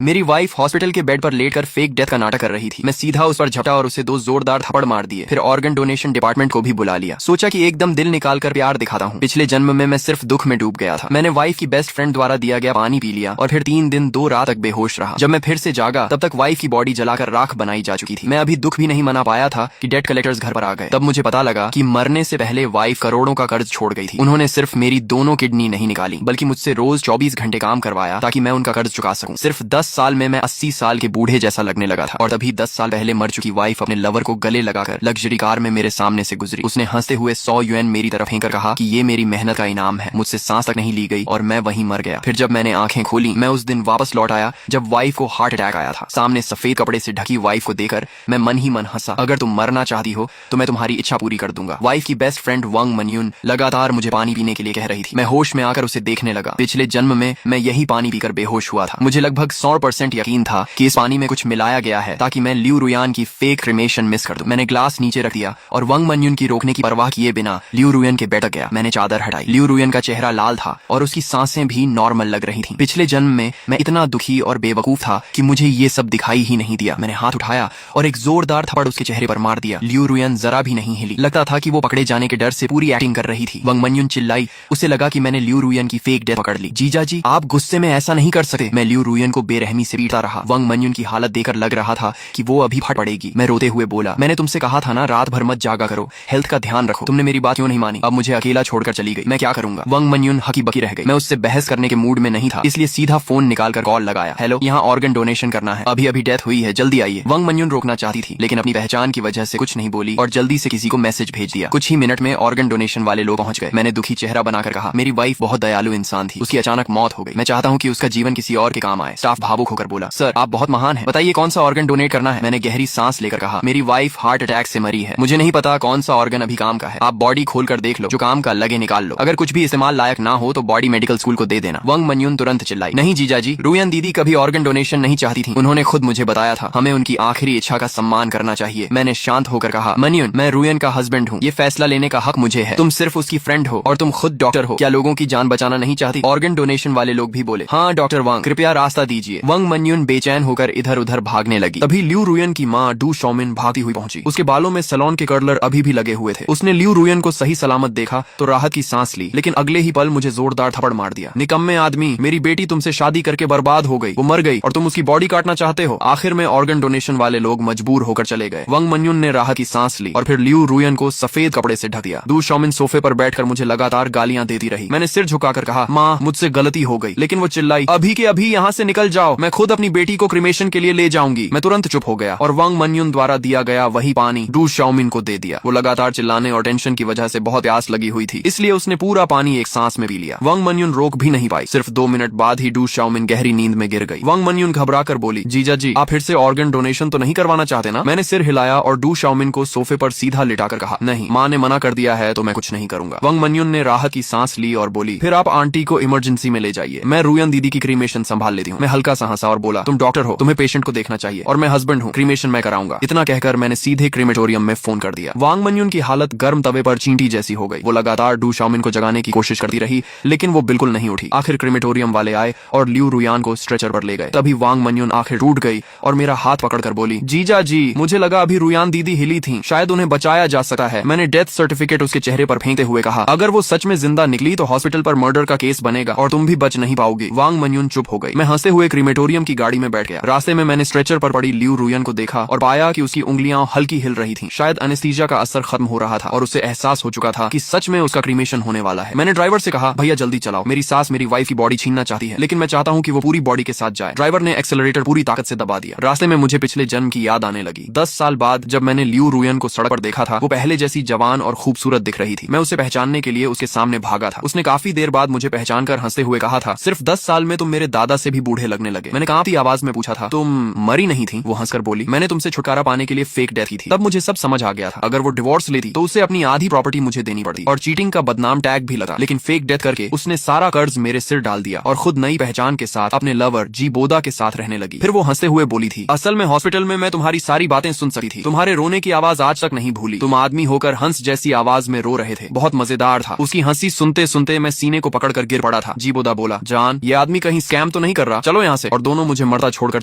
मेरी wife hospital के bed पर लेटकर फेक डेथ का नाटक कर रही थी। मैं सीधा उस पर झपटा और उसे 2 जोरदार थप्पड़ मार दिए। फिर ऑर्गन डोनेशन डिपार्टमेंट को भी बुला लिया। सोचा कि एकदम दिल निकाल कर प्यार दिखाता हूँ। पिछले जन्म में मैं सिर्फ दुख में डूब गया था। मैंने वाइफ की बेस्ट फ्रेंड द्वारा दिया गया पानी पी लिया और फिर 3 दिन 2 रात तक बेहोश रहा। जब मैं फिर से जागा तब तक वाइफ की बॉडी जलाकर राख बनाई जा चुकी थी। मैं अभी दुख भी नहीं मना पाया था कि डेट कलेक्टर्स घर पर आ गए। तब मुझे पता लगा कि मरने से पहले वाइफ करोड़ों का कर्ज छोड़ गई थी। उन्होंने सिर्फ मेरी दोनों किडनी नहीं निकाली बल्कि मुझसे रोज 24 घंटे काम करवाया ताकि मैं उनका कर्ज चुका सकूं। सिर्फ 10 साल में मैं 80 साल के बूढ़े जैसा लगने लगा था। और तभी 10 साल पहले मर चुकी वाइफ अपने लवर को गले लगाकर लग्जरी कार में मेरे सामने से गुजरी। उसने हंसते हुए 100 यूएन मेरी तरफ फेंक कर कहा कि ये मेरी मेहनत का इनाम है। मुझसे सांस तक नहीं ली गई और मैं वहीं मर गया। फिर जब मैंने आंखें खोली मैं उस दिन वापस लौट आया जब वाइफ को हार्ट अटैक आया था। सामने सफेद कपड़े से ढकी वाइफ को देखकर मैं मन ही मन हंसा। अगर तुम मरना चाहती हो तो मैं तुम्हारी इच्छा पूरी कर दूंगा। वाइफ की बेस्ट फ्रेंड वांग मनयून लगातार मुझे पानी पीने के लिए कह रही थी। मैं होश में आकर उसे देखने लगा। पिछले जन्म में मैं यही पानी पीकर बेहोश हुआ था। मुझे लगभग 100% यकीन था कि इस पानी में कुछ मिलाया गया है ताकि मैं लियू रुयान की फेक क्रिमेशन मिस कर दूं। मैंने ग्लास नीचे रख दिया और वांग मनयून की रोकने की परवाह किए बिना लियू रुयन के बेड तक गया। मैंने चादर हटाई। लियू रुयन का चेहरा लाल था और उसकी सांसें भी नॉर्मल लग रही थीं। पिछले जन्म में मैं इतना दुखी और बेवकूफ था कि मुझे ये सब दिखाई ही नहीं दिया। मैंने हाथ उठाया और एक जोरदार थप्पड़ उसके चेहरे पर मार दिया। लियू रुयन जरा भी नहीं हिली। लगता था कि वो पकड़े जाने के डर से पूरी एक्टिंग कर रही थी। वांग मनयून चिल्लाई। उसे लगा कि मैंने लियू रुयन की फेक डेथ पकड़ ली। जीजा जी, आप गुस्से में ऐसा नहीं कर सकते। मैं लियू रुयन को बेरहमी से पीटता रहा। वांग मनयून की हालत देखकर लग रहा था कि वो अभी फट पड़ेगी। मैं रोते हुए बोला, मैंने तुमसे कहा था ना रात भर मत जागा करो, हेल्थ का ध्यान रखो। तुमने मेरी बात क्यों नहीं मानी? अब मुझे अकेला छोड़कर चली गई। मैं क्या करूंगा? वांग मनयून हकी बकी रह गई। मैं उससे बहस करने के मूड में नहीं था, इसलिए सीधा फोन निकालकर कॉल लगाया। हेलो, यहाँ ऑर्गन डोनेशन करना है। अभी अभी डेथ हुई है, जल्दी आइए। वांग मनयून रोकना चाहती थी लेकिन अपनी पहचान की वजह से कुछ नहीं बोली और जल्दी से किसी को मैसेज भेज दिया। कुछ ही मिनट में ऑर्गन डोनेशन वाले लोग पहुंच गए। मैंने दुखी चेहरा बनाकर कहा, मेरी वाइफ बहुत दयालु इंसान थी, उसकी अचानक मौत हो गई। मैं चाहता हूँ कि उसका जीवन किसी और के काम आए। स्टाफ भावुक होकर बोला, सर आप बहुत महान हैं, बताइए कौन सा ऑर्गन डोनेट करना है? मैंने गहरी सांस लेकर कहा, मेरी वाइफ हार्ट अटैक से मरी है। मुझे नहीं पता कौन सा ऑर्गन अभी काम का है। आप बॉडी खोल कर देख लो, जो काम का लगे निकाल लो। अगर कुछ भी इस्तेमाल लायक ना हो तो बॉडी मेडिकल स्कूल को दे देना। वांग मनयून तुरंत चिल्लाई, नहीं जीजा जी, रुयन दीदी कभी ऑर्गन डोनेशन नहीं चाहती थी। उन्होंने खुद मुझे बताया था, हमें उनकी आखिरी इच्छा का सम्मान करना चाहिए। मैंने शांत होकर कहा, मनयून, मैं रुयन का हस्बैंड हूँ, ये फैसला लेने का हक मुझे है। तुम सिर्फ उसकी फ्रेंड हो और तुम खुद डॉक्टर हो। क्या लोगों की जान बचाना नहीं चाहती? ऑर्गन डोनेशन वाले लोग भी बोले, हाँ डॉक्टर वांग, कृपया रास्ता दीजिए। वांग मनयून बेचैन होकर इधर उधर भागने लगी। तभी लियू रुयन की माँ डू शॉमिन भागती हुई पहुंची। उसके बालों में सैलून के कर्लर अभी भी लगे हुए थे। उसने लियू रुयन को सही सलामत देखा तो राहत की सांस ली, लेकिन अगले ही पल मुझे जोरदार थप्पड़ मार दिया। निकम्मे आदमी, मेरी बेटी तुमसे शादी करके बर्बाद हो गई, वो मर गई और तुम उसकी बॉडी काटना चाहते हो। आखिर में ऑर्गन डोनेशन वाले लोग मजबूर होकर चले गए। वांग मनयून ने राहत की सांस ली और फिर लियू रुयन को सफेद कपड़े से ढक दिया। डू शॉमिन सोफे पर बैठकर मुझे लगातार गालियां देती रही। मैंने सिर झुकाकर कहा, माँ मुझसे गलती हो गई, लेकिन वो चिल्लाई, अभी के अभी यहाँ से निकल जाओ, मैं खुद अपनी बेटी को क्रिमेशन के लिए ले जाऊंगी। मैं तुरंत चुप हो गया और वांग मनयून द्वारा दिया गया वही पानी डू शॉमिन को दे दिया। वो लगातार चिल्लाने और टेंशन की वजह से बहुत प्यास लगी हुई थी, इसलिए उसने पूरा पानी एक सांस में पी लिया। वांग मनयून रोक भी नहीं पाई। सिर्फ 2 मिनट बाद ही डू शॉमिन गहरी नींद में गिर गई। वांग मनयून घबराकर बोली, जीजा जी, आप फिर से ऑर्गन डोनेशन तो नहीं करवाना चाहते ना? मैंने सिर हिलाया और डू शॉमिन को सोफे पर सीधा लिटाकर कहा, नहीं, माँ ने मना कर दिया है तो मैं कुछ नहीं करूंगा। वांग मनयून ने राहत की सांस ली और बोली, फिर आप आंटी को इमरजेंसी में ले जाइए, मैं रुयन दीदी की क्रीमेशन संभाल लेती हूँ। मैं हल्का सा हंसा और बोला, तुम डॉक्टर हो, तुम्हें पेशेंट को देखना चाहिए और मैं हस्बैंड हूँ, क्रीमेशन मैं कराऊंगा। इतना कहकर मैंने सीधे क्रीमेटोरियम में फोन कर दिया। वांग मनयून की हालत गर्म तवे पर चींटी जैसी हो गई। वो लगातार डू शॉमिन को जगाने की कोशिश करती रही लेकिन वो बिल्कुल नहीं उठी। आखिर क्रीमेटोरियम वाले आए और लियू रुयान को स्ट्रेचर पर ले गए। तभी वांग मनयून आखिर टूट गई और मेरा हाथ पकड़कर बोली, जीजा जी, मुझे लगा अभी रुयान दीदी हिली थी, शायद उन्हें बचाया जा सकता है। मैंने डेथ सर्टिफिकेट उसके चेहरे पर फेंकते हुए कहा, अगर वो सच में जिंदा निकली तो हॉस्पिटल पर मर्डर का केस बनेगा और तुम भी बच नहीं पाओगी। वांग मनयून चुप हो गई। मैं हंसते हुए क्रीमेटोरियम की गाड़ी में बैठ गया। रास्ते में मैंने स्ट्रेचर पर पड़ी लियू रुयन को देखा और पाया कि उसकी उंगलियां हल्की हिल रही थी। शायद एनेस्थीसिया का असर खत्म हो रहा था और उसे एहसास हो चुका था कि सच में उसका क्रीमेशन होने वाला है। मैंने ड्राइवर से कहा, भैया जल्दी चलाओ, मेरी सास मेरी वाइफ की बॉडी छीनना चाहती है, लेकिन मैं चाहता हूँ कि वो पूरी बॉडी के साथ जाए। ड्राइवर ने एक्सेलरेटर पूरी ताकत से दबा दिया। रास्ते में मुझे पिछले जन्म की याद आने लगी। 10 साल बाद जब मैंने लियू रुयन को सड़क पर देखा था, वो पहले जैसी जवान और खूबसूरत दिख रही थी। मैं उसे पहचानने के लिए उसके सामने भागा था। उसने काफी देर बाद मुझे पहचान कर हंसते हुए कहा था, सिर्फ 10 साल में तुम मेरे दादा से भी बूढ़े लगने लगे। मैंने कांपती आवाज में पूछा था, तुम मरी नहीं थी? वो हंसकर बोली, मैंने तुमसे छुटकारा पाने के लिए फेक डेथ की थी। तब मुझे सब समझ आ गया था। अगर वो डिवोर्स लेती तो उसे अपनी आधी प्रॉपर्टी मुझे देनी पड़ती और चीटिंग का बदनाम टैग भी लगा, लेकिन फेक डेथ करके उसने सारा कर्ज मेरे सिर डाल दिया और खुद नई पहचान के साथ अपने लवर जी बोदा के साथ रहने लगी। फिर वो हंसते हुए बोली थी, असल में हॉस्पिटल में मैं तुम्हारी सारी बातें सुन सकती थी, तुम्हारे रोने की आवाज आज तक नहीं भूली। तुम आदमी होकर हंस जैसी आवाज में रो रहे थे, बहुत मजेदार था। उसकी हंसी सुनते सुनते मैं सीने को पकड़कर गिर पड़ा था। जी बोदा बोला, जान, ये आदमी कहीं स्कैम तो नहीं कर रहा? चलो यहाँ से। से और दोनों मुझे मरता छोड़कर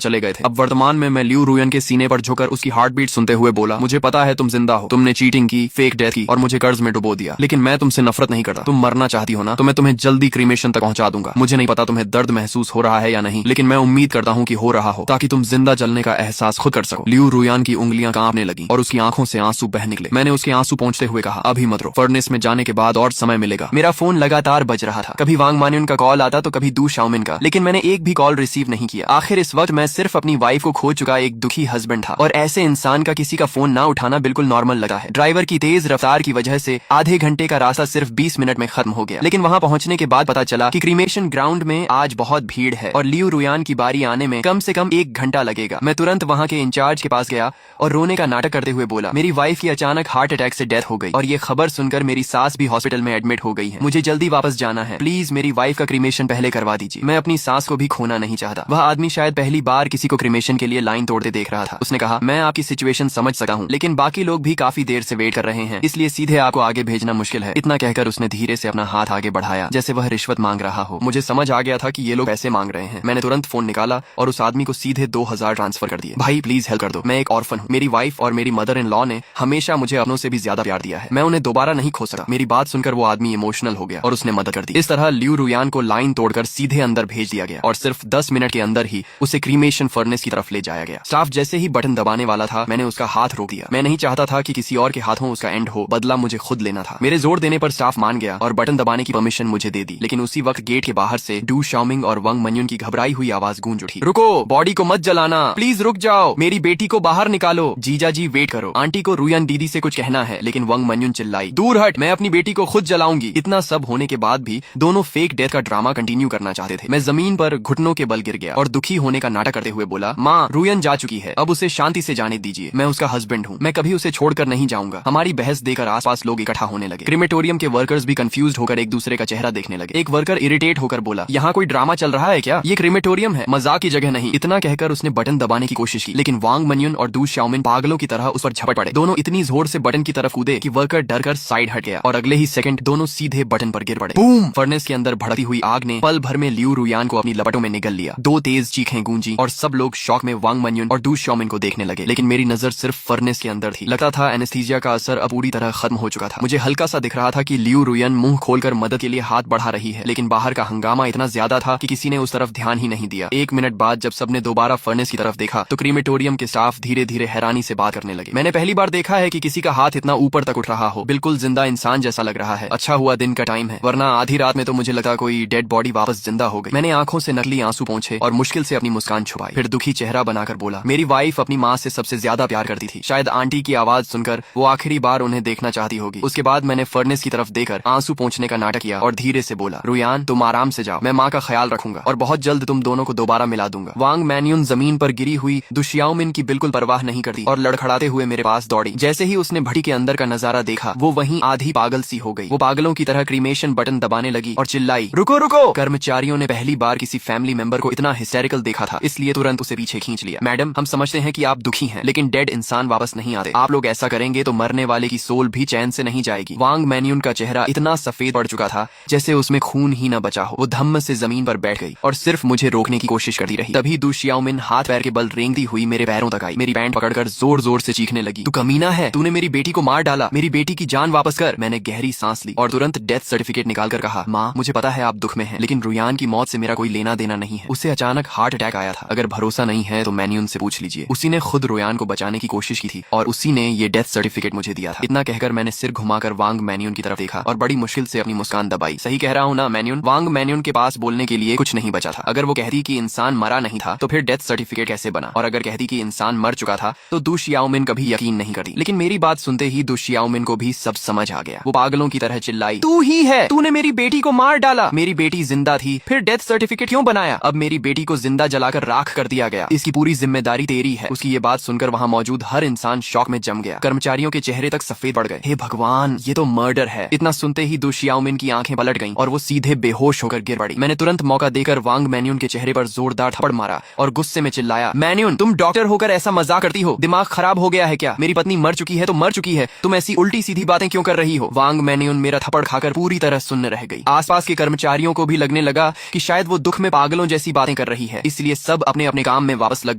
चले गए थे। अब वर्तमान में मैं लियू रुयन के सीने पर झुककर उसकी हार्ट बीट सुनते हुए बोला, मुझे पता है तुम जिंदा हो, तुमने चीटिंग की, फेक डेथ की और मुझे कर्ज में डुबो दिया, लेकिन मैं तुमसे नफरत नहीं करता। तुम मरना चाहती हो ना, तो मैं तुम्हें जल्दी क्रीमेशन तक पहुंचा दूंगा। मुझे नहीं पता तुम्हें दर्द महसूस हो रहा है या नहीं, लेकिन मैं उम्मीद करता हूँ कि हो रहा हो, ताकि तुम जिंदा जलने का एहसास खुद कर सको। लियू रुयान की उंगलियां कांपने लगी और उसकी आंखों से आंसू बह निकले। मैंने उसके आंसू पोंछते हुए कहा, अभी मत रो, फर्नेस में जाने के बाद और समय मिलेगा। मेरा फोन लगातार बज रहा था, कभी वांग मान्युन का कॉल आता तो कभी दू शाओमिन का, लेकिन मैंने एक भी कॉल रिसीव नहीं किया। आखिर इस वक्त मैं सिर्फ अपनी वाइफ को खो चुका एक दुखी हस्बैंड था, और ऐसे इंसान का किसी का फोन ना उठाना बिल्कुल नॉर्मल लगा है। ड्राइवर की तेज रफ्तार की वजह से आधे घंटे का रास्ता सिर्फ 20 मिनट में खत्म हो गया, लेकिन वहां पहुंचने के बाद पता चला कि क्रीमेशन ग्राउंड में आज बहुत भीड़ है और लियू रुयान की बारी आने में कम से कम 1 घंटा लगेगा। मैं तुरंत वहां के इंचार्ज के पास गया और रोने का नाटक करते हुए बोला, मेरी वाइफ की अचानक हार्ट अटैक से डेथ हो गई और ये खबर सुनकर मेरी सास भी हॉस्पिटल में एडमिट हो गई है। मुझे जल्दी वापस जाना है, प्लीज मेरी वाइफ का क्रीमेशन पहले करवा दीजिए। मैं अपनी सास को भी खोना नहीं चाहता। वह आदमी शायद पहली बार किसी को क्रीमेशन के लिए लाइन तोड़ते देख रहा था। उसने कहा, मैं आपकी सिचुएशन समझ सका हूँ, लेकिन बाकी लोग भी काफी देर से वेट कर रहे हैं, इसलिए सीधे आपको आगे भेजना मुश्किल है। इतना कहकर उसने धीरे से अपना हाथ आगे बढ़ाया जैसे वह रिश्वत मांग रहा हो। मुझे समझ आ गया था कि ये लोग पैसे मांग रहे हैं। मैंने तुरंत फोन निकाला और उस आदमी को सीधे 2000 ट्रांसफर कर दिए। भाई प्लीज हेल्प कर दो, मैं एक ऑर्फन हूँ। मेरी वाइफ और मेरी मदर इन लॉ ने हमेशा मुझे अपनों से भी ज्यादा प्यार दिया है, मैं उन्हें दोबारा नहीं खो सका। मेरी बात सुनकर वो आदमी इमोशनल हो गया और उसने मदद कर दी। इस तरह लियू रुयान को लाइन तोड़कर सीधे अंदर भेज दिया गया और सिर्फ 10 मिनट के अंदर ही उसे क्रीमेशन फर्नेस की तरफ ले जाया गया। स्टाफ जैसे ही बटन दबाने वाला था, मैंने उसका हाथ रोक दिया। मैं नहीं चाहता था कि किसी और के हाथों उसका एंड हो, बदला मुझे खुद लेना था। मेरे जोर देने पर स्टाफ मान गया और बटन दबाने की परमिशन मुझे दे दी, लेकिन उसी वक्त गेट के बाहर से डू शाओमिंग और वांग मान्युन की घबराई हुई आवाज गूंज उठी, रुको, बॉडी को मत जलाना, प्लीज रुक जाओ, मेरी बेटी को बाहर निकालो। जीजा जी वेट करो, आंटी को रुयान दीदी से कुछ कहना है। लेकिन वांग मान्युन चिल्लाई, दूर हट, मैं अपनी बेटी को खुद जलाऊंगी। इतना सब होने के बाद भी दोनों फेक डेथ का ड्रामा कंटिन्यू करना चाहते थे। मैं जमीन पर घुटनों के बल गिर गया और दुखी होने का नाटक करते हुए बोला, माँ, रुयान जा चुकी है, अब उसे शांति से जाने दीजिए। मैं उसका हस्बैंड हूँ, मैं कभी उसे छोड़कर नहीं जाऊंगा। हमारी बहस देकर आसपास लोग इकट्ठा होने लगे। क्रीमेटोरियम के वर्कर्स भी कंफ्यूज होकर एक दूसरे का चेहरा देखने लगे। एक वर्कर इरिटेट होकर बोला, यहाँ कोई ड्रामा चल रहा है क्या? ये क्रीमेटोरियम है, मजाक की जगह नहीं। इतना कहकर उसने बटन दबाने की कोशिश की, लेकिन वांग मान्युन और डू शाओमिन पागलों की तरह उस पर झपट पड़े। दोनों इतनी जोर से बटन की तरफ कूदे कि वर्कर डरकर साइड हट गया और अगले ही सेकंड दोनों सीधे बटन पर गिर पड़े। बूम! फर्नेस के अंदर भड़कती हुई आग ने पल भर में लियू रुयान को अपनी लपटों में निगल लिया। 2 तेज चीखें गूंजी और सब लोग शॉक में वांग मान्युन और डू शाओमिन को देखने लगे, लेकिन मेरी नजर सिर्फ फर्नेस के अंदर थी। लगता था एनेस्थीसिया का असर अब पूरी तरह खत्म हो चुका था। मुझे हल्का सा दिख रहा था कि लियू रुयान मुंह खोलकर मदद के लिए हाथ बढ़ा रही है, लेकिन बाहर का हंगामा इतना ज्यादा था कि किसी ने उस तरफ ध्यान ही नहीं दिया। 1 मिनट बाद जब सबने दोबारा फर्नेस की तरफ देखा तो क्रीमेटोरियम के स्टाफ धीरे धीरे हैरानी से बात करने लगे। मैंने पहली बार देखा है कि किसी का हाथ इतना ऊपर तक उठ रहा हो, बिल्कुल जिंदा इंसान जैसा लग रहा है। अच्छा हुआ दिन का टाइम है, वरना आधी रात में तो मुझे लगा कोई डेड बॉडी वापस जिंदा हो गई। मैंने आंखों से नकली आंसू पोंछे और मुश्किल से अपनी मुस्कान छुपाई, फिर दुखी चेहरा बनाकर बोला, मेरी वाइफ अपनी माँ से सबसे ज्यादा प्यार करती थी। शायद आंटी की आवाज सुनकर वो आखिरी बार उन्हें देखना चाहती होगी। उसके बाद मैंने फर्नेस की तरफ देखकर आंसू पोंछने का नाटक किया और धीरे से बोला, रुयान तुम आराम से जाओ, मैं माँ का ख्याल रखूंगा और बहुत जल्द तुम दोनों को दोबारा मिला दूंगा। वांग मान्युन जमीन पर गिरी हुई डू शाओमिन की बिल्कुल परवाह नहीं करती और लड़खड़ाते हुए मेरे पास दौड़ी। जैसे ही उसने भट्टी के अंदर का नजारा देखा, वो वहीं आधी पागल सी हो गई। वो पागलों की तरह क्रीमेशन बटन दबाने लगी और चिल्लाई, रुको रुको! कर्मचारियों ने पहली बार किसी फैमिली मेंबर को इतना हिस्टेरिकल देखा था, इसलिए तुरंत उसे पीछे खींच लिया। मैडम, हम समझते हैं कि आप दुखी हैं, लेकिन डेड इंसान वापस नहीं आते। आप लोग ऐसा करेंगे तो मरने वाले की सोल भी चैन से नहीं जाएगी। वांग मान्युन का चेहरा इतना सफेद पड़ चुका था जैसे उसमें खून ही न बचा हो। वो धम्म से जमीन पर बैठ गई और सिर्फ मुझे रोकने की कोशिश करती रही। तभी डू शाओमिन हाथ पैर के बल रेंगती हुई मेरे पैरों तक आई, मेरी पैंट पकड़कर जोर जोर से चीखने लगी, तू कमीना है, तूने मेरी बेटी को मार डाला, मेरी बेटी की जान वापस कर। मैंने गहरी सांस ली और तुरंत डेथ सर्टिफिकेट निकालकर कहा, माँ, मुझे पता है आप दुख में हैं, लेकिन रुयान की मौत से मेरा कोई लेना देना नहीं है। उसे अचानक हार्ट अटैक आया था। अगर भरोसा नहीं है तो मान्युन से पूछ लीजिए। उसी ने खुद रुयान को बचाने की कोशिश की थी और उसी ने ये डेथ सर्टिफिकेट मुझे दिया था। इतना कहकर मैंने सिर घुमाकर वांग मान्युन की तरफ देखा और बड़ी मुश्किल से अपनी मुस्कान दबाई। सही कह रहा हूँ ना मान्युन? वांग मान्युन के पास बोलने के लिए कुछ नहीं बचा था। अगर वो कहती कि इंसान मरा नहीं था तो फिर डेथ सर्टिफिकेट कैसे बना, और अगर कहती कि इंसान मर चुका था तो डू शाओमिन कभी यकीन नहीं करती। लेकिन मेरी बात सुनते ही डू शाओमिन को भी सब समझ आ गया। वो पागलों की तरह चिल्लाई, तू ही है, तूने मेरी बेटी को मार डाला, मेरी बेटी जिंदा थी, फिर डेथ सर्टिफिकेट क्यों बनाया? अब मेरी बेटी को जिंदा जलाकर राख कर दिया गया, इसकी पूरी जिम्मेदारी तेरी है। उसकी ये बात सुनकर वहाँ मौजूद हर इंसान शौक में जम गया। कर्मचारियों के चेहरे तक सफेद पड़ गए। हे भगवान, ये तो मर्डर है। इतना सुनते ही डू शाओमिन की आंखें पलट गईं और वो सीधे बेहोश होकर गिर पड़ी। मैंने तुरंत मौका देकर वांग मान्युन के चेहरे पर जोरदार थप्पड़ मारा और गुस्से में चिल्लाया, मान्युन, तुम डॉक्टर होकर ऐसा मजाक करती हो? दिमाग खराब हो गया है क्या? मेरी पत्नी मर चुकी है तो मर चुकी है, तुम ऐसी उल्टी सीधी बातें क्यों कर रही हो? वांग मान्युन मेरा थप्पड़ खाकर पूरी तरह सुन्न रह गई। आसपास के कर्मचारियों को भी लगने लगा कि शायद वो दुख में पागलों जैसी बातें बातें कर रही है, इसलिए सब अपने अपने काम में वापस लग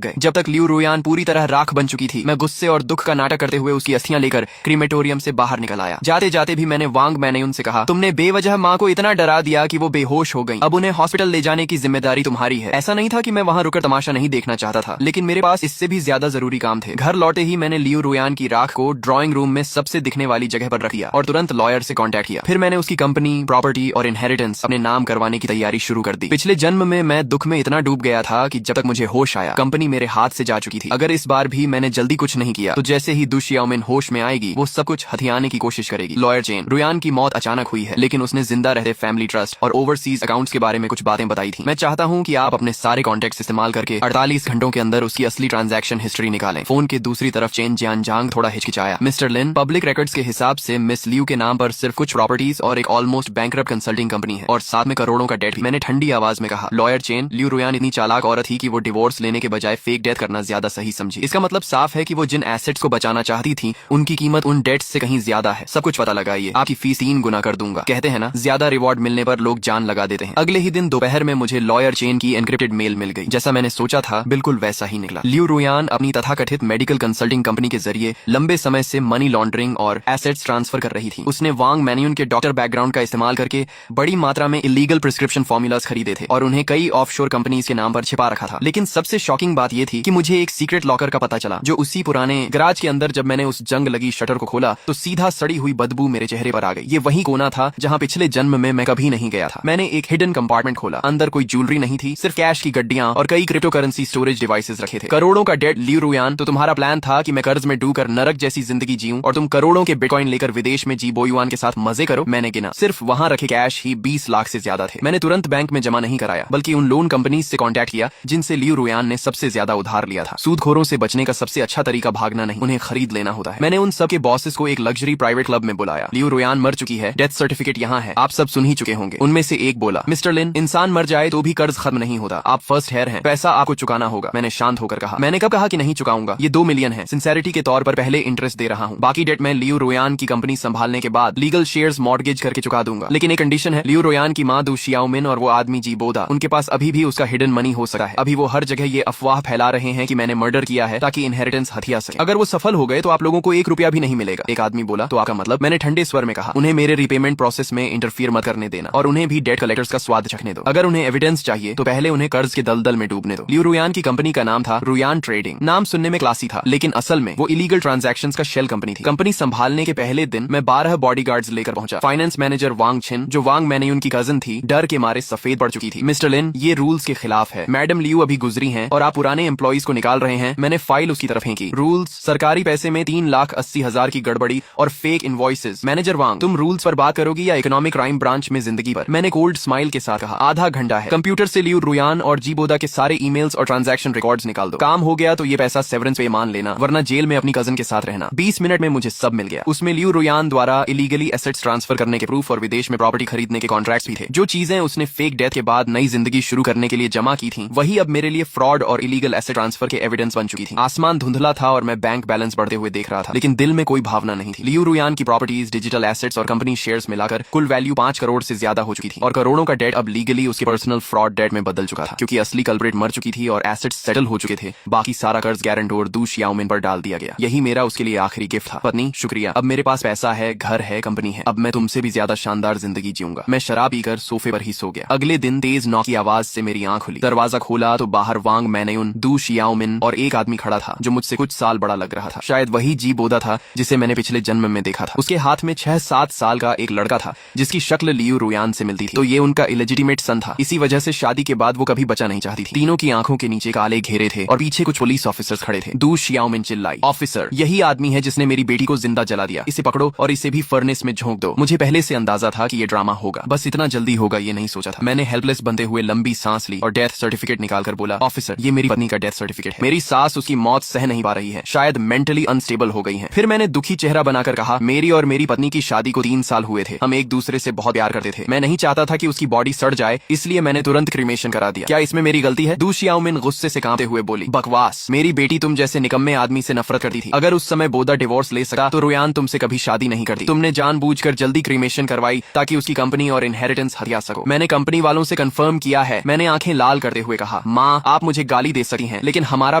गए। जब तक लियू रुयान पूरी तरह राख बन चुकी थी, मैं गुस्से और दुख का नाटक करते हुए उसकी अस्थियां लेकर क्रीमेटोरियम से बाहर निकल आया। जाते जाते भी मैंने वांग मैनयून से कहा, तुमने बेवजह माँ को इतना डरा दिया कि वो बेहोश हो गई। अब उन्हें हॉस्पिटल ले जाने की जिम्मेदारी तुम्हारी है। ऐसा नहीं था कि मैं वहाँ रुकर तमाशा नहीं देखना चाहता था, लेकिन मेरे पास इससे भी ज्यादा जरूरी काम थे। घर लौटे ही मैंने लियू रुयान की राख को ड्राइंग रूम में सबसे दिखने वाली जगह पर रख दिया और तुरंत लॉयर से कांटेक्ट किया। फिर मैंने उसकी कंपनी, प्रॉपर्टी और इनहेरिटेंस अपने नाम करवाने की तैयारी शुरू कर दी। पिछले जन्म में मैं दुख में इतना डूब गया था कि जब तक मुझे होश आया, कंपनी मेरे हाथ से जा चुकी थी। अगर इस बार भी मैंने जल्दी कुछ नहीं किया तो जैसे ही दु शियाओमिन होश में आएगी, वो सब कुछ हथियाने की कोशिश करेगी। लॉयर चेन, रुयान की मौत अचानक हुई है, लेकिन उसने जिंदा रहते फैमिली ट्रस्ट और ओवरसीज अकाउंट्स के बारे में कुछ बातें बताई थी। मैं चाहता हूँ कि आप अपने सारे कॉन्टेक्ट इस्तेमाल करके 48 घंटों के अंदर उसकी असली ट्रांजैक्शन हिस्ट्री निकालें। फोन के दूसरी तरफ चेन जियानजांग थोड़ा हिचकिचाया। मिस्टर लिन, पब्लिक रिकॉर्ड्स के हिसाब से मिस लियू के नाम पर सिर्फ कुछ प्रॉपर्टीज और एक ऑलमोस्ट बैंकरप्ट कंसल्टिंग कंपनी है और साथ में करोड़ों का डेट भी। मैंने ठंडी आवाज में कहा, लॉयर चेन, लियू रुयान इतनी चालाक औरत थी कि वो डिवोर्स लेने के बजाय फेक डेथ करना ज्यादा सही समझी। इसका मतलब साफ है कि वो जिन एसेट्स को बचाना चाहती थी, उनकी कीमत उन डेट्स से कहीं ज्यादा है। सब कुछ पता लगाइए, आपकी फीस 3 गुना कर दूंगा। कहते हैं ना, ज्यादा रिवॉर्ड मिलने पर लोग जान लगा देते हैं। अगले ही दिन दोपहर में मुझे लॉयर चेन की एनक्रिप्टेड मेल मिल गई। जैसा मैंने सोचा था, बिल्कुल वैसा ही निकला। लियू रुयान अपनी तथाकथित मेडिकल कंसल्टिंग कंपनी के जरिए लंबे समय से मनी लॉन्ड्रिंग और एसेट्स ट्रांसफर कर रही थी। उसने वांग मैन्यून के डॉक्टर बैकग्राउंड का इस्तेमाल करके बड़ी मात्रा में इलीगल प्रिस्क्रिप्शन फॉर्मूलाज खरीदे थे और उन्हें कई ऑफशोर कंपनीज के नाम पर छिपा रखा था। लेकिन सबसे शॉकिंग बात यह थी कि मुझे एक सीक्रेट लॉकर का पता चला, जो उसी पुराने गराज के अंदर जब मैंने उस जंग लगी शटर को खोला तो सीधा सड़ी हुई बदबू मेरे चेहरे पर आ गई। ये वही कोना था जहाँ पिछले जन्म में मैं कभी नहीं गया था। मैंने एक हिडन कंपार्टमेंट खोला। अंदर कोई ज्वेलरी नहीं थी, सिर्फ कैश की गड्डियां और कई क्रिप्टो करेंसी स्टोरेज डिवाइसेस रखे थे। करोड़ों का डेट। लियू रुयान, तो तुम्हारा प्लान था कि मैं कर्ज में डूबकर नरक जैसी जिंदगी जीऊं और तुम करोड़ों के बिटकॉइन लेकर विदेश में जी बोयुआन के साथ मजे करो। मैंने गिना, सिर्फ वहां रखे कैश ही 20 लाख से ज्यादा थे। मैंने तुरंत बैंक में जमा नहीं कराया, बल्कि उन लोन कंपनीज से कांटेक्ट किया जिनसे लियू रुयान ने सबसे ज्यादा उधार लिया था। सूदखोरों से बचने का सबसे अच्छा तरीका भागना नहीं, उन्हें खरीद लेना होता है। मैंने उन सब के बॉसेस को एक लग्जरी प्राइवेट क्लब में बुलाया। लियू रुयान मर चुकी है, डेथ सर्टिफिकेट यहाँ है, आप सब सुन ही चुके होंगे। उनमें से एक बोला, मिस्टर लिन, इंसान मर जाए तो भी कर्ज खत्म नहीं होता। आप फर्स्ट हेयर हैं, पैसा आपको चुकाना होगा। मैंने शांत होकर कहा, मैंने कब कहा कि नहीं चुकाऊंगा? ये 2 मिलियन है, सिंसेरिटी के तौर पर पहले इंटरेस्ट दे रहा हूँ। बाकी डेट मैं लियू रुयान की कंपनी संभालने के बाद लीगल शेयर्स मॉर्गेज करके चुका दूंगा। लेकिन एक कंडीशन है, लियू रुयान की माँ दु शियाओमिन और वो आदमी जी बोदा, उनके पास अभी भी उसका हिडन मनी हो सका है। अभी वो हर जगह ये अफवाह फैला रहे हैं कि मैंने मर्डर किया है ताकि इनहेरिटेंस हथिया सके। अगर वो सफल हो गए तो आप लोगों को 1 रुपया भी नहीं मिलेगा। एक आदमी बोला, तो आपका मतलब? मैंने ठंडे स्वर में कहा, उन्हें मेरे रिपेमेंट प्रोसेस में इंटरफियर मत करने देना और उन्हें भी डेट कलेक्टर्स का स्वाद चखने दो। अगर उन्हें एविडेंस चाहिए तो पहले उन्हें कर्ज के दलदल में डूबने दो। लियू रुयान की कंपनी का नाम था रुयान ट्रेडिंग। नाम सुनने में क्लासी था, लेकिन असल में वो इलीगल ट्रांजैक्शंस का शेल कंपनी थी। कंपनी संभालने के पहले दिन मैं 12 बॉडीगार्ड्स लेकर पहुंचा। फाइनेंस मैनेजर वांग छिन, जो वांग मैन्यून की कजन थी, डर के मारे सफेद पड़ चुकी थी। मिस्टर लिन, ये रूल्स के खिलाफ है। मैडम लियू अभी गुजरी हैं और आप पुराने एम्प्लॉइज को निकाल रहे हैं। मैंने फाइल उसकी तरफ फेंकी। रूल्स, सरकारी पैसे में 3,80,000 की गड़बड़ी और फेक इनवॉइसेस। मैनेजर वांग, तुम रूल्स पर बात करोगी या इकोनॉमिक क्राइम ब्रांच में जिंदगी पर? मैंने कोल्ड स्माइल के साथ कहा, आधा घंटा है, कंप्यूटर से लियू रुयान और जी बोदा के सारे ईमेल्स और ट्रांजैक्शन रिकॉर्ड्स निकाल दो। काम हो गया तो ये पैसा सेवरेंस पे मान लेना, वरना जेल में अपनी कजन के साथ रहना। 20 मिनट में मुझे सब मिल गया। उसमें लियू रुयान द्वारा इलीगली एसेट्स ट्रांसफर करने के प्रूफ और विदेश में प्रॉपर्टी खरीदने के कॉन्ट्रैक्ट्स भी थे। जो चीजें उसने फेक डेथ के बाद नई जिंदगी शुरू करने के लिए जमा की थी, वही अब मेरे लिए फ्रॉड और इलीगल एसेट ट्रांसफर के एविडेंस बन चुकी थी। आसमान धुंधला था और मैं बैंक बैलेंस बढ़ते हुए देख रहा था, लेकिन दिल में कोई भावना नहीं थी। लियू रुयान की प्रॉपर्टीज, डिजिटल एसेट्स और कंपनी शेयर्स मिलाकर कुल वैल्यू 5 करोड़ से ज्यादा हो चुकी थी और करोड़ों का डेट अब लीगली उसके पर्सनल फ्रॉड डेट में बदल चुका था, क्योंकि असली कल्प्रिट मर चुकी थी और एसेट्स सेटल हो चुके थे। बाकी सारा कर्ज गारंटोर दु शियाओमिन पर डाल दिया गया। यही मेरा उसके लिए आखिरी गिफ्ट था। पत्नी, शुक्रिया, अब मेरे पास पैसा है, घर है, कंपनी है। अब मैं तुमसे भी ज्यादा शानदार जिंदगी जीऊंगा। मैं शराब पीकर सोफे पर ही सो गया। अगले दिन तेज नॉक की आवाज से मेरी आंख खुली। दरवाजा खोला तो बाहर वांग मैन्यून, दु शियाओमिन और एक आदमी खड़ा था जो मुझसे कुछ साल बड़ा लग रहा था। शायद वही जी बोदा था जिसे मैंने पिछले जन्म में देखा था। उसके हाथ में 6-7 साल का एक लड़का था जिसकी शक्ल लियू रुयान से मिलती थी। तो ये उनका इलेजिटिमेट सन था। इसी वजह से शादी के बाद वो कभी बचा नहीं चाहती थी। तीनों की आंखों के नीचे काले घेरे थे और पीछे कुछ पुलिस ऑफिसर्स खड़े थे। दु शियाओमिन चिल्लाई, ऑफिसर, यही आदमी है जिसने मेरी बेटी को जिंदा जला दिया। इसे पकड़ो और इसे भी फर्नेस में झोंक दो। मुझे पहले से अंदाजा था कि ये ड्रामा होगा, बस इतना जल्दी होगा ये नहीं सोचा था। मैंने हेल्पलेस बनते हुए लंबी सांस ली और डेथ सर्टिफिकेट निकालकर बोला, ऑफिसर, ये मेरी पत्नी का डेथ सर्टिफिकेट है। मेरी सास उसकी मौत सह नहीं पा रही है, शायद मेंटली अनस्टेबल हो गई है। फिर मैंने दुखी चेहरा बनाकर कहा, मेरी और मेरी पत्नी की शादी को 3 साल हुए थे। हम एक दूसरे से बहुत प्यार करते थे। मैं नहीं चाहता था कि उसकी बॉडी सड़ जाए, इसलिए मैंने तुरंत क्रीमेशन करा दिया। क्या इसमें मेरी गलती है? दु शियाओमिन गुस्से से कांपते हुए बोली, बकवास, मेरी बेटी तुम जैसे निकम्मे आदमी से नफरत करती थी। अगर उस समय बोदा डिवोर्स ले सका तो रुयान तुमसे कभी शादी नहीं करती। तुमने जानबूझकर जल्दी क्रीमेशन करवाई ताकि उसकी कंपनी और इनहेरिटेंस हथिया सको। मैंने कंपनी वालों से कंफर्म किया है। मैंने आंखें आंखें लाल करते हुए कहा, माँ आप मुझे गाली दे सकती हैं, लेकिन हमारा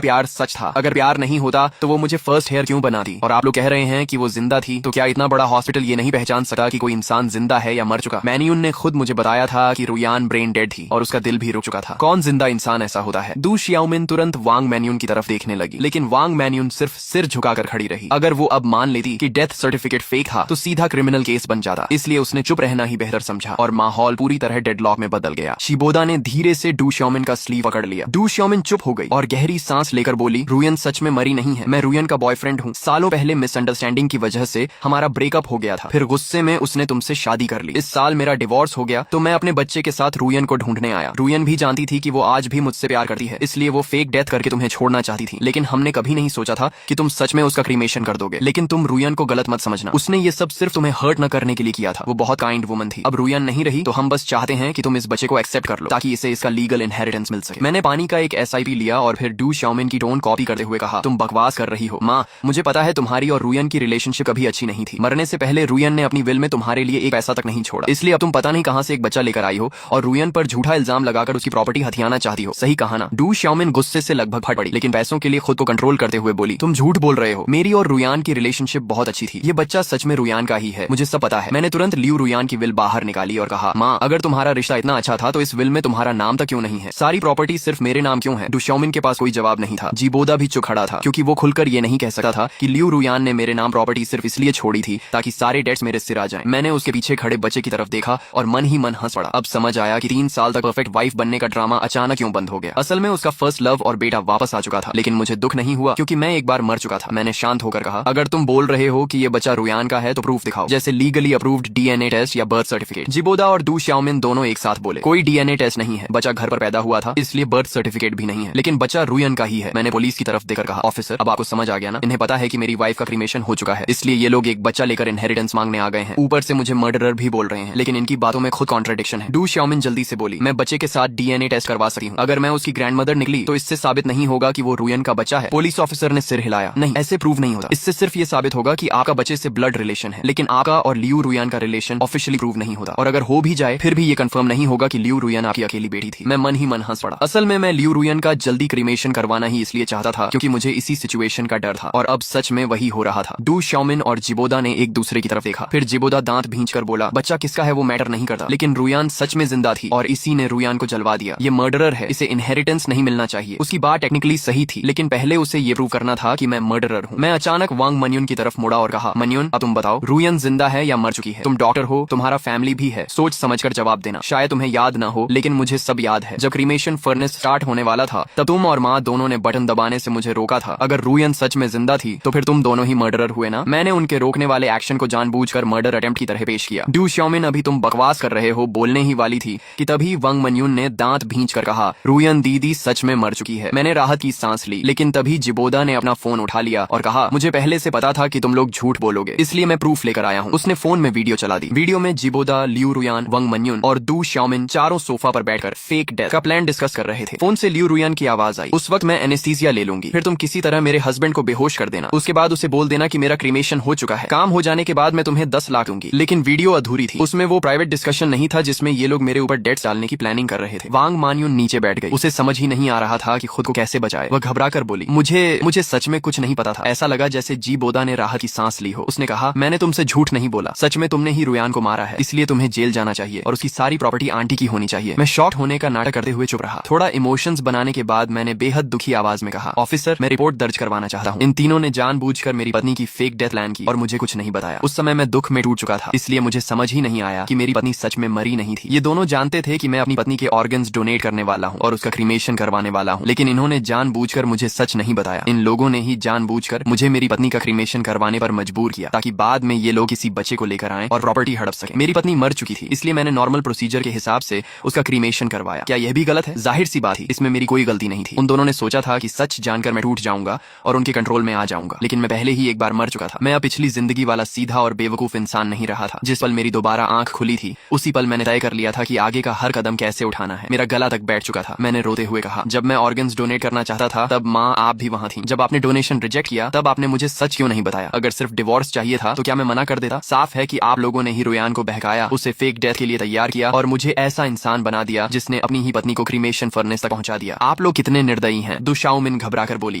प्यार सच था। अगर प्यार नहीं होता तो वो मुझे फर्स्ट हेयर क्यों बना दी? और आप लोग कह रहे हैं कि वो जिंदा थी, तो क्या इतना बड़ा हॉस्पिटल ये नहीं पहचान सका कि कोई इंसान जिंदा है या मर चुका? मैन्यून ने खुद मुझे बताया था कि रुयान ब्रेन डेड थी और उसका दिल भी रुक चुका था। कौन जिंदा इंसान ऐसा होता है? दू शियाओमिन तुरंत वांग मैन्यून की तरफ देखने लगी, लेकिन वांग मैन्यून सिर्फ सिर झुकाकर खड़ी रही। अगर वो अब मान लेती कि डेथ सर्टिफिकेट फेक था तो सीधा क्रिमिनल केस बन जाता, इसलिए उसने चुप रहना ही बेहतर समझा और माहौल पूरी तरह डेडलॉक में बदल गया। शिबोदा ने धीरे से डू शियाओमिन का स्लीव पकड़ लिया। डू शियाओमिन चुप हो गई और गहरी सांस लेकर बोली, रुयन सच में मरी नहीं है, मैं रुयन का बॉयफ्रेंड हूँ। सालों पहले मिसअंडरस्टैंडिंग की वजह से हमारा ब्रेकअप हो गया था, फिर गुस्से में उसने तुमसे शादी कर ली। इस साल मेरा डिवोर्स हो गया तो मैं अपने बच्चे के साथ रुयन को ढूंढने आया। रुयन भी जानती थी कि वो आज भी मुझसे प्यार करती है, इसलिए वो फेक डेथ करके तुम्हें छोड़ना चाहती थी, लेकिन हमने कभी नहीं सोचा था कि तुम सच में उसका क्रीमेशन कर दोगे। लेकिन तुम रुयन को गलत मत समझना, उसने ये सब सिर्फ तुम्हें हर्ट न करने के लिए किया था। वो बहुत काइंड वुमन थी। अब रुयन नहीं रही तो हम बस चाहते हैं कि तुम इस बच्चे को एक्सेप्ट कर लो ताकि इसे इसका लीगल इनहेरिटेंस मिल सके। मैंने पानी का एक SIP लिया और फिर डू शियाओमिन की टोन कॉपी करते हुए कहा, तुम बकवास कर रही हो माँ। मुझे पता है तुम्हारी और रुयन की रिलेशनशिप कभी अच्छी नहीं थी। मरने से पहले रुयन ने अपनी विल में तुम्हारे लिए एक पैसा तक नहीं छोड़ा, इसलिए अब तुम पता नहीं कहां से एक बच्चा लेकर आई हो और रुयन पर झूठा इल्जाम लगाकर उसकी प्रॉपर्टी हथियाना चाहती हो। सही कहा ना? डू शियाओमिन गुस्से से लगभग फट पड़ी, लेकिन पैसों के लिए खुद को कंट्रोल करते हुए बोली, तुम झूठ बोल रहे हो। मेरी और रुयान की रिलेशनशिप बहुत अच्छी थी। ये बच्चा सच में रुयान का ही है, मुझे सब पता है। मैंने तुरंत लियू रुयान की विल बाहर निकाली और कहा, माँ अगर तुम्हारा रिश्ता इतना अच्छा था तो इस विल में तुम्हारा नाम तक क्यों नहीं है? सारी प्रॉपर्टी सिर्फ मेरे नाम क्यों है? डू शियाओमिन के पास कोई जवाब नहीं था। जिबोदा भी चुप खड़ा था क्योंकि वो खुलकर ये नहीं कह सकता था कि लियू रुयान ने मेरे नाम प्रॉपर्टी सिर्फ इसलिए छोड़ी थी ताकि सारे डेट्स मेरे सिर आ जाएं। मैंने उसके पीछे खड़े बच्चे की तरफ देखा और मन ही मन हंस पड़ा। अब समझ आया कि 3 साल तक परफेक्ट वाइफ बनने का ड्रामा अचानक क्यों बंद हो गया। असल में उसका फर्स्ट लव और बेटा वापस आ चुका था, लेकिन मुझे दुख नहीं हुआ क्योंकि मैं एक बार मर चुका था। मैंने शांत होकर कहा, अगर तुम बोल रहे हो कि ये बच्चा रुयान का है तो प्रूफ दिखाओ, जैसे लीगली अप्रूव्ड DNA टेस्ट या बर्थ सर्टिफिकेट। जिबोदा और डू शियाओमिन दोनों एक साथ बोले, कोई DNA टेस्ट नहीं है, बच्चा घर पर पैदा हुआ था इसलिए बर्थ सर्टिफिकेट भी नहीं है, लेकिन बच्चा रुयन का ही है। मैंने पुलिस की तरफ देखकर कहा, ऑफिसर अब आपको समझ आ गया ना? इन्हें पता है कि मेरी वाइफ का क्रीमेशन हो चुका है, इसलिए ये लोग एक बच्चा लेकर इनहेरिटेंस मांगने आ गए हैं। ऊपर से मुझे मर्डरर भी बोल रहे हैं, लेकिन इनकी बातों में खुद कॉन्ट्रडिक्शन है। डू शियाओमिन जल्दी से बोली, मैं बच्चे के साथ DNA टेस्ट करवा सकती हूँ। अगर मैं उसकी ग्रैंडमदर निकली तो इससे साबित नहीं होगा कि वो रुयन का बच्चा है। पुलिस ऑफिसर ने सिर हिलाया, नहीं ऐसे प्रूव नहीं होता, इससे सिर्फ ये साबित होगा कि आपका बच्चे से ब्लड रिलेशन है, लेकिन आपका और लियू रुयान का रिलेशन ऑफिशियली प्रूव नहीं होता। और अगर हो भी जाए फिर भी ये कंफर्म नहीं होगा कि लियू रुयान आपकी अकेली बेटी थी। मैं मन ही मन हंस पड़ा। असल में मैं लियू रुयन का जल्दी क्रीमेशन करवाना ही इसलिए चाहता था क्योंकि मुझे इसी सिचुएशन का डर था, और अब सच में वही हो रहा था। डू शियाओमिन और जिबोदा ने एक दूसरे की तरफ देखा, फिर जिबोदा दांत भींचकर बोला, बच्चा किसका है वो मैटर नहीं करता, लेकिन रुयान सच में जिंदा थी और इसी ने रुयान को जलवा दिया। ये मर्डरर है, इसे इनहेरिटेंस नहीं मिलना चाहिए। उसकी बात टेक्निकली सही थी, लेकिन पहले उसे ये प्रूव करना था कि मैं मर्डरर हूँ। मैं अचानक वांग मन्युन की तरफ मुड़ा और कहा, मन्युन अब तुम बताओ, रुयन जिंदा है या मर चुकी है? तुम डॉक्टर हो, तुम्हारा फैमिली भी है, सोच समझकर जवाब देना। शायद तुम्हें याद ना हो, लेकिन मुझे सब याद है। जब क्रीमेशन फर्नेस स्टार्ट होने वाला था तब तुम और माँ दोनों ने बटन दबाने से मुझे रोका था। अगर रुयन सच में जिंदा थी तो फिर तुम दोनों ही मर्डरर हुए ना? मैंने उनके रोकने वाले एक्शन को जानबूझकर मर्डर अटेम्प्ट की तरह पेश किया। डू शियाओमिन अभी तुम बकवास कर रहे हो बोलने ही वाली थी कि तभी वांग मन्युन ने दांत भींचकर कहा, रुयन दीदी सच में मर चुकी है। मैंने राहत की सांस ली, लेकिन तभी जिबोदा ने अपना फोन उठा लिया और कहा, मुझे पहले से पता था कि तुम लोग झूठ बोलोगे, इसलिए मैं प्रूफ लेकर आया हूँ। उसने फोन में वीडियो चला दी। वीडियो में जिबोदा, लियू रुयान, वांग मन्युन और डू शियाओमिन चारों सोफा पर बैठकर फेक डेथ का प्लान डिस्कस कर रहे थे। फोन से लियू रुयान की आवाज आई, उस वक्त मैं एनेस्थीसिया ले लूंगी, फिर तुम किसी तरह मेरे हस्बैंड को बेहोश कर देना, उसके बाद उसे बोल देना कि मेरा क्रीमेशन हो चुका है, काम हो जाने के बाद मैं तुम्हें 10 लाख दूंगी। लेकिन वीडियो अधूरी थी, उसमें वो प्राइवेट डिस्कशन नहीं था जिसमें ये लोग मेरे ऊपर डेट्स डालने की प्लानिंग कर रहे थे। वांग मन्युन नीचे बैठ गई, उसे समझ ही नहीं आ रहा था कि खुद को कैसे बचाए। वह घबरा कर बोली, मुझे सच में कुछ नहीं पता था। ऐसा लगा जैसे जिबोदा ने राहत की सांस ली हो। उसने कहा, मैंने तुमसे झूठ नहीं बोला, सच में तुमने ही रुयान को मारा है, इसलिए तुम्हें जेल जाना चाहिए और उसकी सारी प्रॉपर्टी आंटी की होनी चाहिए। मैं शॉक होने का नाटक करते हुए चुप रहा। थोड़ा इमोशंस बनाने के बाद मैंने बेहद दुखी आवाज में कहा, ऑफिसर मैं रिपोर्ट दर्ज करवाना चाहता हूँ। इन तीनों ने जानबूझकर मेरी पत्नी की फेक डेथ प्लान की और मुझे कुछ नहीं बताया। उस समय मैं दुख में टूट चुका था, इसलिए मुझे समझ ही नहीं आया कि मेरी पत्नी सच में मरी नहीं थी। ये दोनों जानते थे कि मैं अपनी पत्नी के ऑर्गन्स डोनेट करने वाला हूँ और उसका क्रीमेशन करवाने वाला हूँ, लेकिन इन्होंने जानबूझकर मुझे सच नहीं बताया। इन लोगों ने ही जानबूझकर मुझे मेरी पत्नी का क्रीमेशन करवाने पर मजबूर किया ताकि बाद में ये लोग किसी बच्चे को लेकर आएं और प्रॉपर्टी हड़प सके। मेरी पत्नी मर चुकी थी, इसलिए मैंने नॉर्मल प्रोसीजर के हिसाब से उसका क्रीमेशन करवाया। क्या यह भी गलत है? जाहिर सी बात थी, इसमें मेरी कोई गलती नहीं थी। उन दोनों ने सोचा था कि सच जानकर मैं टूट जाऊंगा और उनके कंट्रोल में आ जाऊंगा, लेकिन मैं पहले ही एक बार मर चुका था। मैं अब पिछली जिंदगी वाला सीधा और बेवकूफ इंसान नहीं रहा था। जिस पल मेरी दोबारा आंख खुली थी उसी पल मैंने तय कर लिया था कि आगे का हर कदम कैसे उठाना है। मेरा गला तक बैठ चुका था। मैंने रोते हुए कहा, जब मैं ऑर्गन्स डोनेट करना चाहता था तब माँ आप भी वहाँ थी। जब आपने डोनेशन रिजेक्ट किया तब आपने मुझे सच क्यों नहीं बताया? अगर सिर्फ डिवोर्स चाहिए था तो क्या मैं मना कर देता? साफ है कि आप लोगों ने ही रुयान को बहकाया, उसे फेक डेथ के लिए तैयार किया और मुझे ऐसा इंसान बना दिया जिसने अपनी अपनी ही पत्नी को क्रीमेशन फर्नेस तक पहुंचा दिया। आप लोग कितने निर्दयी हैं, दु शाओमिन घबराकर बोली,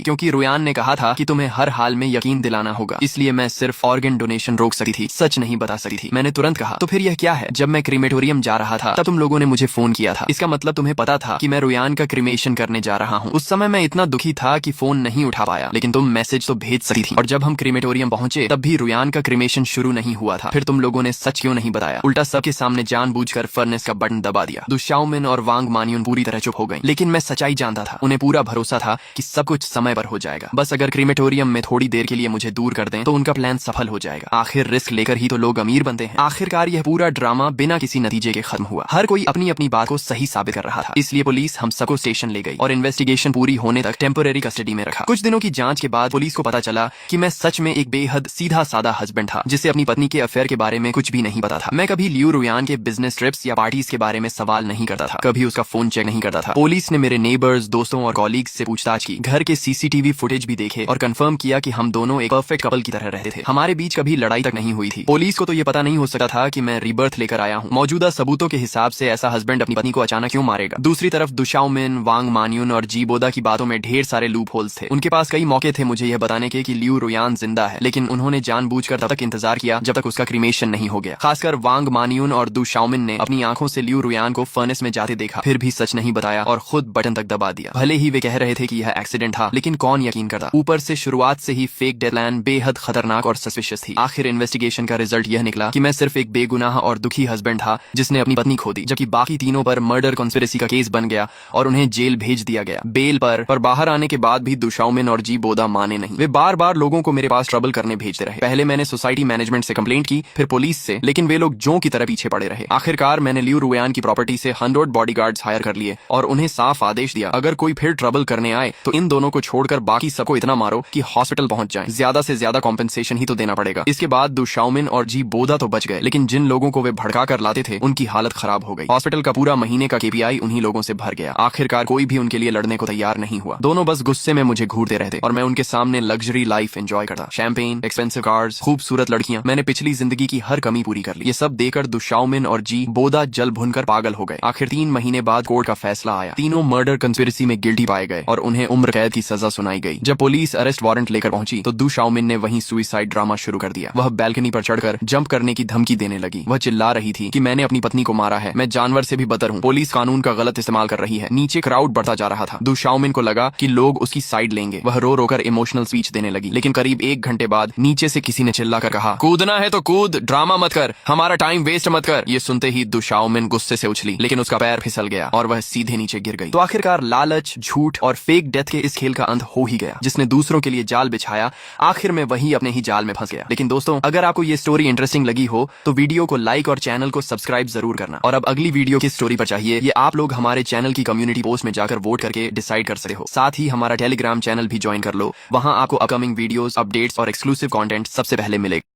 क्योंकि रुयान ने कहा था कि तुम्हें हर हाल में यकीन दिलाना होगा, इसलिए मैं सिर्फ ऑर्गन डोनेशन रोक सकती थी, सच नहीं बता सकती थी। मैंने तुरंत कहा, तो फिर यह क्या है? जब मैं क्रीमेटोरियम जा रहा था तब तुम लोगों ने मुझे फोन किया था, इसका मतलब तुम्हें पता था कि मैं रुयान का क्रीमेशन करने जा रहा हूँ। उस समय मैं इतना दुखी था कि फोन नहीं उठा पाया, लेकिन तुम मैसेज तो भेज सकती थी। और जब हम क्रीमेटोरियम पहुंचे तब भी रुयान का क्रीमेशन शुरू नहीं हुआ था। फिर तुम लोगों ने सच क्यों नहीं बताया? उल्टा सबके सामने जानबूझकर फर्नेस का बटन दबा दिया। दु शाओमिन और वांग मानियुन पूरी तरह चुप हो गई, लेकिन मैं सच्चाई जानता था। उन्हें पूरा भरोसा था कि सब कुछ समय पर हो जाएगा। बस अगर क्रीमेटोरियम में थोड़ी देर के लिए मुझे दूर कर दें तो उनका प्लान सफल हो जाएगा। आखिर रिस्क लेकर ही तो लोग अमीर बनते हैं। आखिरकार यह पूरा ड्रामा बिना किसी नतीजे के खत्म हुआ। हर कोई अपनी अपनी बात को सही साबित कर रहा था, इसलिए पुलिस हम सबको स्टेशन ले गई और इन्वेस्टिगेशन पूरी होने तक टेम्पररी कस्टडी में रखा। कुछ दिनों की जांच के बाद पुलिस को पता चला कि मैं सच में एक बेहद सीधा साधा हस्बैंड था, जिसे अपनी पत्नी के अफेयर के बारे में कुछ भी नहीं पता था। मैं कभी लियू रुयान के बिजनेस ट्रिप्स या पार्टीज के बारे में सवाल नहीं करता था, कभी उसका फोन चेक नहीं करता था। पुलिस ने मेरे नेबर्स, दोस्तों और कॉलीग्स से पूछताछ की, घर के सीसीटीवी फुटेज भी देखे और कंफर्म किया कि हम दोनों एक परफेक्ट कपल की तरह रहते थे। हमारे बीच कभी लड़ाई तक नहीं हुई थी। पुलिस को तो ये पता नहीं हो सकता था कि मैं रीबर्थ लेकर आया हूँ। मौजूदा सबूतों के हिसाब से ऐसा हस्बैंड अपनी पत्नी को अचानक क्यों मारेगा? दूसरी तरफ दु शाओमिन, वांग मानियुन और जी बोदा की बातों में ढेर सारे लूप होल्स थे। उनके पास कई मौके थे मुझे यह बताने के कि लियू रुयान जिंदा है, लेकिन उन्होंने जानबूझकर तब तक इंतजार किया जब तक उसका क्रीमेशन नहीं हो गया। खासकर वांग मानियुन और दु शाओमिन ने अपनी आंखों से लियू रुयान को फर्नेस में जाते देखा, फिर भी सच नहीं बताया और खुद बटन तक दबा दिया। भले ही वे कह रहे थे कि यह एक्सीडेंट था, लेकिन कौन यकीन करता? ऊपर से शुरुआत से ही फेक डेथ प्लान बेहद खतरनाक और सस्पिशियस थी। आखिर इन्वेस्टिगेशन का रिजल्ट यह निकला कि मैं सिर्फ एक बेगुनाह और दुखी हस्बैंड था जिसने अपनी पत्नी खो दी, जबकि बाकी तीनों पर मर्डर कॉन्स्पिरेसी का केस बन गया और उन्हें जेल भेज दिया गया बेल पर बाहर आने के बाद भी दु शाओमिन और जी बोदा माने नहीं। वे बार बार लोगों को मेरे पास ट्रबल करने भेजते रहे। पहले मैंने सोसाइटी मैनेजमेंट से कंप्लेंट की, फिर पुलिस से, लेकिन वे लोग जों की तरह पीछे पड़े रहे। आखिरकार मैंने लियू रुयान की प्रॉपर्टी से 100 बॉडीगार्ड्स हायर कर लिए और उन्हें साफ आदेश दिया, अगर कोई फिर ट्रबल करने आए तो इन दोनों को छोड़कर बाकी सबको इतना मारो कि हॉस्पिटल पहुंच जाएं। ज्यादा से ज्यादा कॉम्पेंसेशन ही तो देना पड़ेगा। इसके बाद दु शाओमिन और जी बोदा तो बच गए, लेकिन जिन लोगों को वे भड़का कर लाते थे उनकी हालत खराब हो गई। हॉस्पिटल का पूरा महीने का केपीआई उन्हीं लोगों से भर गया। आखिरकार कोई भी उनके लिए लड़ने को तैयार नहीं हुआ। दोनों बस गुस्से में मुझे घूरते रहते और मैं उनके सामने लग्जरी लाइफ एंजॉय करता। शैंपेन, एक्सपेंसिव कार्स, खूबसूरत लड़कियां। मैंने पिछली जिंदगी की हर कमी पूरी कर ली। ये सब देखकर दु शाओमिन और जी बोदा जल भुनकर पागल हो गए। आखिर 3 महीने बाद कोर्ट का फैसला आया। तीनों मर्डर कंस्पिरेसी में गिल्टी पाए गए और उन्हें उम्र कैद की सजा सुनाई गई। जब पुलिस अरेस्ट वारंट लेकर पहुंची तो दु शाओमिन ने वहीं सुसाइड ड्रामा शुरू कर दिया। वह बैल्कनी पर चढ़कर जंप करने की धमकी देने लगी। वह चिल्ला रही थी कि मैंने अपनी पत्नी को मारा है, मैं जानवर से भी बदतर हूँ, पुलिस कानून का गलत इस्तेमाल कर रही है। नीचे क्राउड बढ़ता जा रहा था। दु शाओमिन को लगा कि लोग उसकी साइड लेंगे। वह रो रोकर इमोशनल स्पीच देने लगी, लेकिन करीब 1 घंटे बाद नीचे से किसी ने चिल्लाकर कहा, कूदना है तो कूद, ड्रामा मत कर, हमारा टाइम वेस्ट मत कर। ये सुनते ही दु शाओमिन गुस्से से उछली, लेकिन उसका पैर फिसल गया और वह सीधे नीचे गिर गई। तो आखिरकार लालच, झूठ और फेक डेथ के इस खेल का अंत हो ही गया। जिसने दूसरों के लिए जाल बिछाया, आखिर में वही अपने ही जाल में फंस गया। लेकिन दोस्तों, अगर आपको ये स्टोरी इंटरेस्टिंग लगी हो तो वीडियो को लाइक और चैनल को सब्सक्राइब जरूर करना। और अब अगली वीडियो किस स्टोरी पर चाहिए ये आप लोग हमारे चैनल की कम्युनिटी पोस्ट में जाकर वोट करके डिसाइड कर सकते हो। साथ ही हमारा टेलीग्राम चैनल भी ज्वाइन कर लो, वहां आपको अपकमिंग वीडियोस, अपडेट्स और एक्सक्लूसिव कंटेंट सबसे पहले मिलेगा।